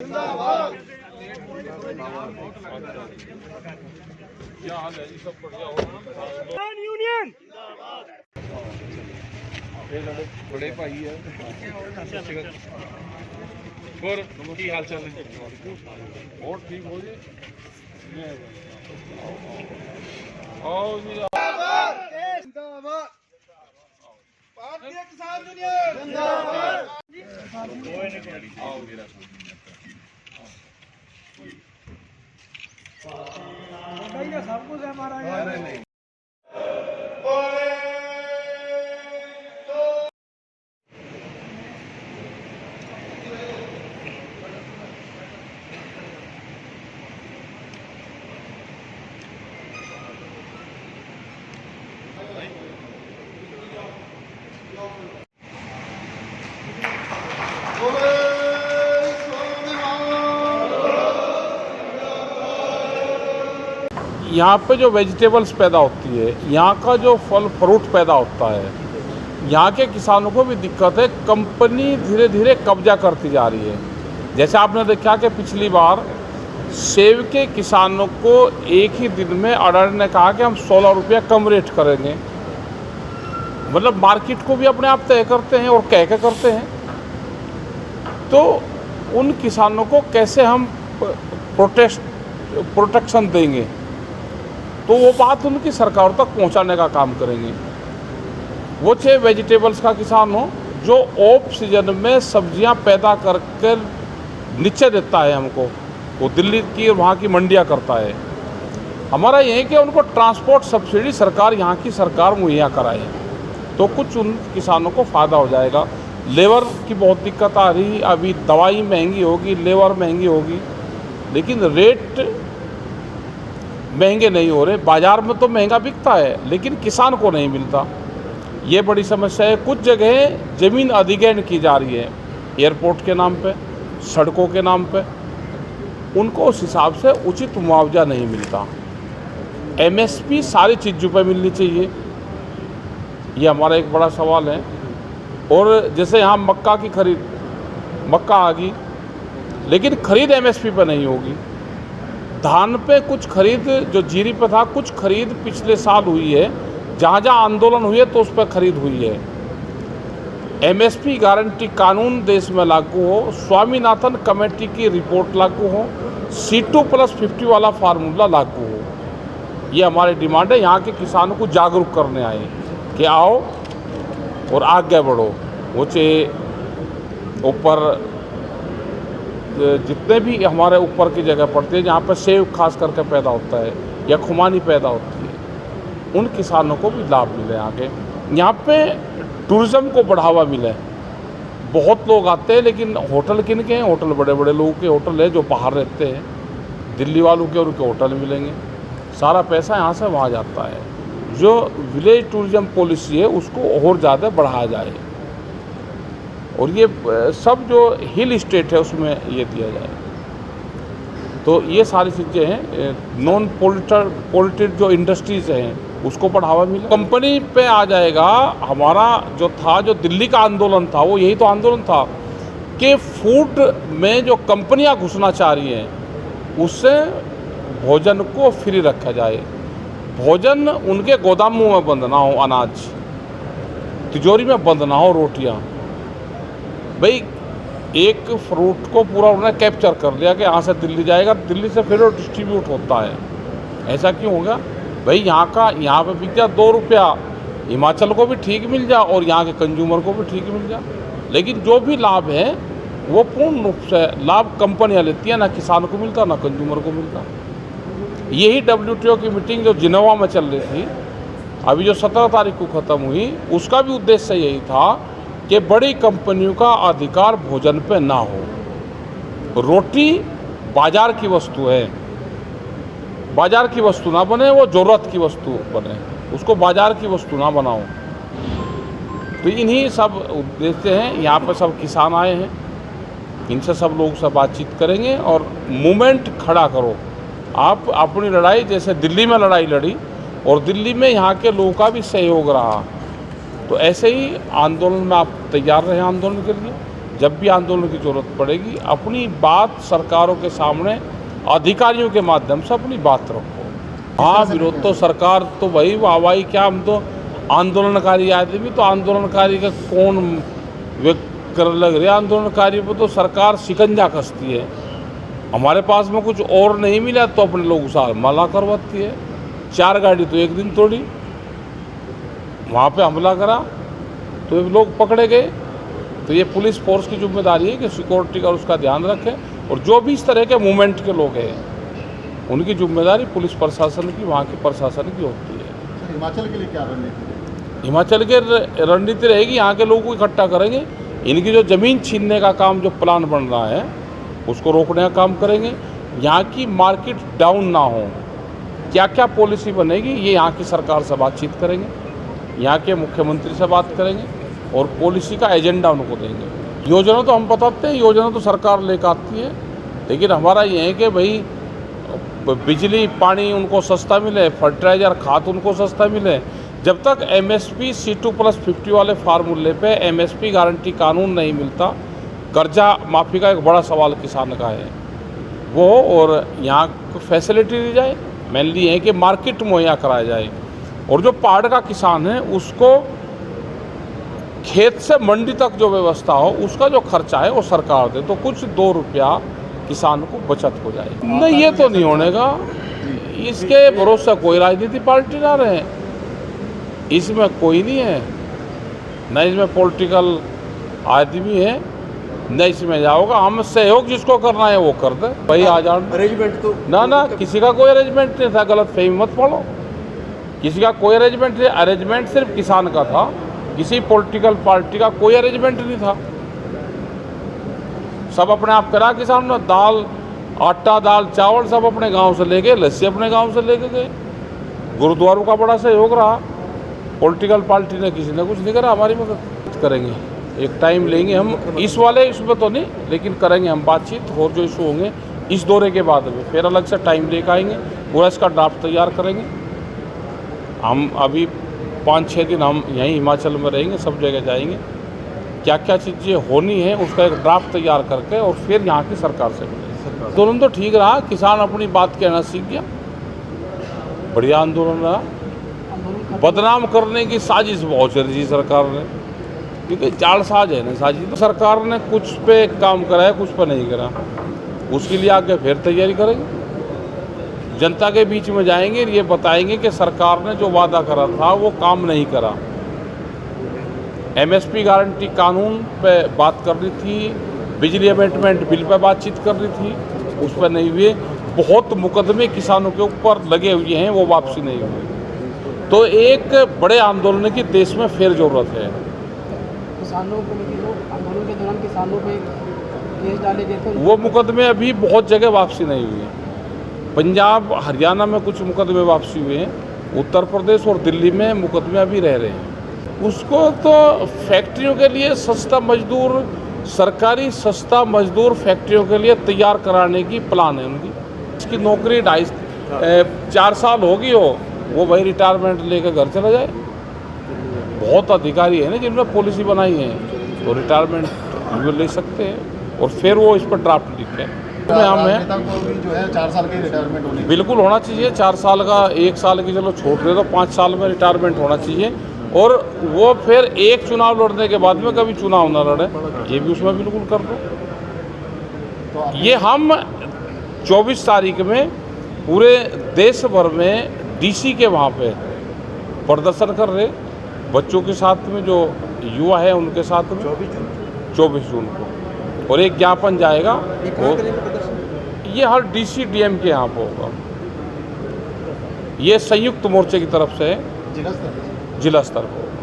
क्या हाल है जी? सब बढ़िया हो? यूनियन बड़े भाई है और की हाल चाल है? और ठीक हो जी? आओ जी, भारतीय किसान यूनियन जिंदाबाद। आओ मेरा सब कुछ हमारा नहीं। यहाँ पे जो वेजिटेबल्स पैदा होती है, यहाँ का जो फल फ्रूट पैदा होता है, यहाँ के किसानों को भी दिक्कत है। कंपनी धीरे धीरे कब्जा करती जा रही है। जैसे आपने देखा कि पिछली बार सेब के किसानों को एक ही दिन में अडानी ने कहा कि हम 16 रुपया कम रेट करेंगे। मतलब मार्केट को भी अपने आप तय करते हैं और कह के करते हैं। तो उन किसानों को कैसे हम प्रोटेक्शन देंगे, तो वो बात उनकी सरकार तक पहुंचाने का काम करेंगे। वो चाहे वेजिटेबल्स का किसान हो जो ऑफ सीजन में सब्जियां पैदा करके नीचे देता है हमको, वो दिल्ली की और वहाँ की मंडियां करता है। हमारा ये है कि उनको ट्रांसपोर्ट सब्सिडी सरकार, यहाँ की सरकार मुहैया कराए, तो कुछ उन किसानों को फ़ायदा हो जाएगा। लेबर की बहुत दिक्कत आ रही, अभी दवाई महंगी होगी, लेबर महंगी होगी, लेकिन रेट महंगे नहीं हो रहे। बाज़ार में तो महंगा बिकता है लेकिन किसान को नहीं मिलता, ये बड़ी समस्या है। कुछ जगह ज़मीन अधिग्रहण की जा रही है एयरपोर्ट के नाम पे, सड़कों के नाम पे, उनको उस हिसाब से उचित मुआवजा नहीं मिलता। एमएसपी सारी चीज़ों पे मिलनी चाहिए, ये हमारा एक बड़ा सवाल है। और जैसे यहाँ मक्का की खरीद, मक्का आ गई लेकिन खरीद एमएसपी पे नहीं होगी। धान पे कुछ खरीद, जो जीरी पे था, कुछ खरीद पिछले साल हुई है, जहाँ जहाँ आंदोलन हुए तो उस पर खरीद हुई है। एमएसपी गारंटी कानून देश में लागू हो, स्वामीनाथन कमेटी की रिपोर्ट लागू हो, C2+50 वाला फार्मूला लागू हो, ये हमारी डिमांड है। यहाँ के किसानों को जागरूक करने आए कि आओ और आगे बढ़ो। वो चाहे ऊपर जितने भी हमारे ऊपर की जगह पड़ती है जहाँ पर सेब खास करके पैदा होता है या खुमानी पैदा होती है, उन किसानों को भी लाभ मिले। आगे यहाँ पे टूरिज़्म को बढ़ावा मिले। बहुत लोग आते हैं लेकिन होटल किन के हैं? होटल बड़े बड़े लोगों के होटल है जो बाहर रहते हैं, दिल्ली वालों के, उनके होटल मिलेंगे। सारा पैसा यहाँ से वहाँ जाता है। जो विलेज टूरिज़्म पॉलिसी है उसको और ज़्यादा बढ़ाया जाए, और ये सब जो हिल स्टेट है उसमें ये दिया जाए। तो ये सारी चीज़ें हैं। नॉन पोल्यूटेड जो इंडस्ट्रीज़ हैं उसको बढ़ावा मिले। कंपनी पे आ जाएगा। हमारा जो था, जो दिल्ली का आंदोलन था, वो यही तो आंदोलन था कि फूड में जो कंपनियां घुसना चाह रही हैं उससे भोजन को फ्री रखा जाए। भोजन उनके गोदामों में बंद ना हो, अनाज तिजोरी में बंद ना हो, रोटियाँ। भाई एक फ्रूट को पूरा उन्होंने कैप्चर कर लिया कि यहाँ से दिल्ली जाएगा, दिल्ली से फिर वो डिस्ट्रीब्यूट होता है। ऐसा क्यों होगा भाई? यहाँ पे बिक जाए 2 रुपया, हिमाचल को भी ठीक मिल जाए और यहाँ के कंज्यूमर को भी ठीक मिल जाए। लेकिन जो भी लाभ है वो पूर्ण रूप से लाभ कंपनियाँ लेती हैं, ना किसान को मिलता ना कंज्यूमर को मिलता। यही WTO की मीटिंग जो जिनेवा में चल रही थी, अभी जो 17 तारीख को ख़त्म हुई, उसका भी उद्देश्य यही था कि बड़ी कंपनियों का अधिकार भोजन पे ना हो। रोटी बाजार की वस्तु है, बाजार की वस्तु ना बने, वो ज़रूरत की वस्तु बने, उसको बाजार की वस्तु ना बनाओ। तो इन्हीं सब उद्देश्य हैं। यहाँ पर सब किसान आए हैं, इनसे सब लोग से बातचीत करेंगे और मूवमेंट खड़ा करो। आप अपनी लड़ाई, जैसे दिल्ली में लड़ाई लड़ी और दिल्ली में यहाँ के लोगों का भी सहयोग रहा, तो ऐसे ही आंदोलन में आप तैयार रहे आंदोलन के लिए। जब भी आंदोलन की जरूरत पड़ेगी अपनी बात सरकारों के सामने अधिकारियों के माध्यम से अपनी बात रखो। हाँ, विरोध तो सरकार तो वही वाहवाही क्या, हम तो आंदोलनकारी आदमी, तो आंदोलनकारी का कौन कर लग रहा है? आंदोलनकारी पर तो सरकार शिकंजा कसती है। हमारे पास में कुछ और नहीं मिला तो अपने लोग उसार माला करवाती है। 4 गाड़ी तो एक दिन तोड़ी, वहाँ पे हमला करा तो ये लोग पकड़े गए। तो ये पुलिस फोर्स की जिम्मेदारी है कि सिक्योरिटी का उसका ध्यान रखें, और जो भी इस तरह के मूवमेंट के लोग हैं उनकी जिम्मेदारी पुलिस प्रशासन की, वहाँ के प्रशासन की होती है। हिमाचल के लिए क्या रणनीति? हिमाचल के रणनीति रहेगी, यहाँ के लोगों को इकट्ठा करेंगे, इनकी जो ज़मीन छीनने का काम जो प्लान बन रहा है उसको रोकने का काम करेंगे। यहाँ की मार्केट डाउन ना हो, क्या क्या पॉलिसी बनेगी ये यहाँ की सरकार से बातचीत करेंगे, यहाँ के मुख्यमंत्री से बात करेंगे और पॉलिसी का एजेंडा उनको देंगे। योजना तो हम बताते हैं, योजना तो सरकार लेकर आती है, लेकिन हमारा ये है कि भाई बिजली पानी उनको सस्ता मिले, फर्टिलाइज़र खाद उनको सस्ता मिले। जब तक MSP C2+50 वाले फार्मूले पे MSP गारंटी कानून नहीं मिलता, कर्जा माफ़ी का एक बड़ा सवाल किसान का है वो, और यहाँ को फैसिलिटी दी जाए, मेनली है कि मार्केट मुहैया कराया जाए, और जो पहाड़ का किसान है उसको खेत से मंडी तक जो व्यवस्था हो उसका जो खर्चा है वो सरकार दे, तो कुछ 2 रुपया किसान को बचत हो जाए। नहीं, ये तो नहीं होने का, इसके भरोसे कोई राजनीति पार्टी ना रहे, इसमें कोई नहीं है, न इसमें पॉलिटिकल आदमी है, न इसमें जाओगा। हम सहयोग जिसको करना है वो कर दे भाई, आ जाओ। अरेंजमेंट तो ना किसी का कोई अरेंजमेंट नहीं था, गलत फहमी मत पड़ो, किसी का कोई अरेंजमेंट नहीं। अरेंजमेंट सिर्फ किसान का था, किसी पॉलिटिकल पार्टी का कोई अरेंजमेंट नहीं था। सब अपने आप करा किसान ने, दाल आटा दाल चावल सब अपने गांव से ले गए, लस्सी अपने गांव से लेके गए, गुरुद्वारों का बड़ा सहयोग रहा। पॉलिटिकल पार्टी ने किसी ने कुछ नहीं करा, हमारी मदद करेंगे। एक टाइम लेंगे हम इस वाले इसमें तो नहीं, लेकिन करेंगे हम बातचीत, और जो इशू होंगे इस दौरे के बाद में फिर अलग से टाइम लेकर आएंगे, पूरा इसका ड्राफ्ट तैयार करेंगे। हम अभी 5-6 दिन हम यहीं हिमाचल में रहेंगे, सब जगह जाएंगे, क्या क्या चीज़ें होनी है उसका एक ड्राफ्ट तैयार करके और फिर यहाँ की सरकार से मिलेंगे। आंदोलन तो ठीक रहा, किसान अपनी बात कहना सीख गया, बढ़िया आंदोलन रहा। बदनाम करने की साजिश बहुत चल रही सरकार ने, क्योंकि जालसाज है ना साजिश। तो सरकार ने कुछ पे काम करा है, कुछ पे नहीं करा, उसके लिए आगे फिर तैयारी करेंगे, जनता के बीच में जाएंगे, ये बताएंगे कि सरकार ने जो वादा करा था वो काम नहीं करा। MSP गारंटी कानून पे बात कर रही थी, बिजली अमेंडमेंट बिल पे बातचीत कर रही थी, उस पर नहीं हुए। बहुत मुकदमे किसानों के ऊपर लगे हुए हैं, वो वापसी नहीं हुए। तो एक बड़े आंदोलन की देश में फिर जरूरत है। किसानों को आंदोलन के दौरान किसानों पे केस डाले गए थे, वो मुकदमे अभी बहुत जगह वापसी नहीं हुई है। पंजाब हरियाणा में कुछ मुकदमे वापसी हुए हैं, उत्तर प्रदेश और दिल्ली में मुकदमे अभी रह रहे हैं। उसको तो फैक्ट्रियों के लिए सस्ता मजदूर, सरकारी सस्ता मजदूर फैक्ट्रियों के लिए तैयार कराने की प्लान है उनकी। इसकी नौकरी 4 साल होगी हो, वो भाई रिटायरमेंट लेकर घर चला जाए। बहुत अधिकारी है ना जिन्होंने पॉलिसी बनाई है, तो रिटायरमेंट ले सकते हैं और फिर वो इस पर ड्राफ्ट लिखे। हम हैं जो है 4 साल की रिटायरमेंट होनी बिल्कुल होना चाहिए, 4 साल का, 1 साल की चलो छोड़ रहे तो 5 साल में रिटायरमेंट होना चाहिए, और वो फिर एक चुनाव लड़ने के बाद में कभी चुनाव ना लड़े, ये भी उसमें बिल्कुल कर दो। तो ये हम 24 तारीख में पूरे देश भर में DC के वहाँ पे प्रदर्शन कर रहे, बच्चों के साथ में जो युवा है उनके साथ में 24 जून को, और एक ज्ञापन जाएगा वो ये हर DC DM के यहाँ पर होगा। ये संयुक्त मोर्चे की तरफ से है, जिला स्तर जिला स्तर पर।